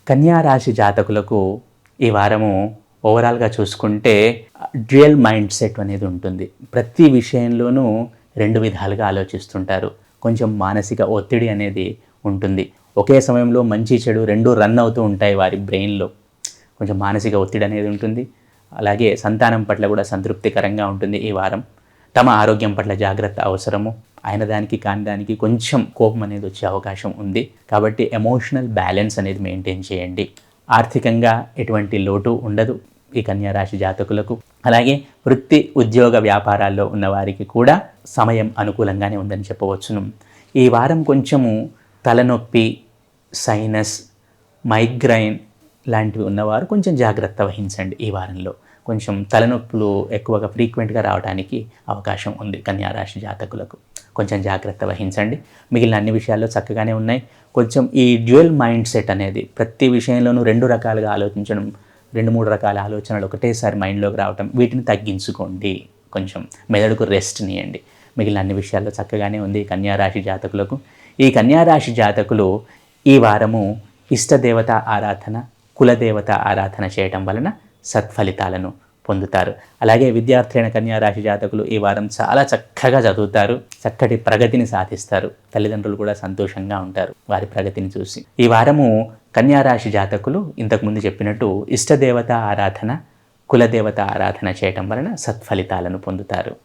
కన్యా రాశి జాతకులకు ఈ వారము ఓవరాల్గా చూసుకుంటే డ్యూయల్ మైండ్ సెట్ అనేది ఉంటుంది. ప్రతి విషయంలోనూ రెండు విధాలుగా ఆలోచిస్తుంటారు. కొంచెం మానసిక ఒత్తిడి అనేది ఉంటుంది. ఒకే సమయంలో మంచి చెడు రెండు రన్ అవుతూ ఉంటాయి వారి బ్రెయిన్లో. కొంచెం మానసిక ఒత్తిడి అనేది ఉంటుంది. అలాగే సంతానం పట్ల కూడా సంతృప్తికరంగా ఉంటుంది ఈ వారం. తమ ఆరోగ్యం పట్ల జాగ్రత్త అవసరము. అయిన దానికి కాని దానికి కొంచెం కోపం అనేది వచ్చే అవకాశం ఉంది. కాబట్టి ఎమోషనల్ బ్యాలెన్స్ అనేది మెయింటైన్ చేయండి. ఆర్థికంగా ఎటువంటి లోటు ఉండదు ఈ కన్యా రాశి జాతకులకు. అలాగే వృత్తి ఉద్యోగ వ్యాపారాల్లో ఉన్నవారికి కూడా సమయం అనుకూలంగానే ఉందని చెప్పవచ్చును. ఈ వారం కొంచెము తలనొప్పి, సైనస్, మైగ్రైన్ లాంటివి ఉన్నవారు కొంచెం జాగ్రత్త వహించండి. ఈ వారంలో కొంచెం తలనొప్పులు ఎక్కువగా ఫ్రీక్వెంట్గా రావడానికి అవకాశం ఉంది కన్యా రాశి జాతకులకు. కొంచెం జాగ్రత్త వహించండి. మిగిలిన అన్ని విషయాల్లో చక్కగానే ఉన్నాయి. కొంచెం ఈ డ్యూయల్ మైండ్ సెట్ అనేది ప్రతి విషయంలోనూ రెండు రకాలుగా ఆలోచించడం, 2-3 రకాల ఆలోచనలు ఒకటేసారి మైండ్లోకి రావటం, వీటిని తగ్గించుకోండి. కొంచెం మెదడుకు రెస్ట్ ఇవ్వండి. మిగిలిన అన్ని విషయాల్లో చక్కగానే ఉంది ఈ కన్యా రాశి జాతకులకు. ఈ కన్యా రాశి జాతకులు ఈ వారము ఇష్టదేవత ఆరాధన, కులదేవత ఆరాధన చేయటం వలన సత్ఫలితాలను పొందుతారు. అలాగే విద్యార్థులైన కన్యా రాశి జాతకులు ఈ వారం చాలా చక్కగా చదువుతారు, చక్కటి ప్రగతిని సాధిస్తారు. తల్లిదండ్రులు కూడా సంతోషంగా ఉంటారు వారి ప్రగతిని చూసి. ఈ వారము కన్యా రాశి జాతకులు ఇంతకుముందు చెప్పినట్టు ఇష్టదేవత ఆరాధన, కులదేవత ఆరాధన చేయటం వలన సత్ఫలితాలను పొందుతారు.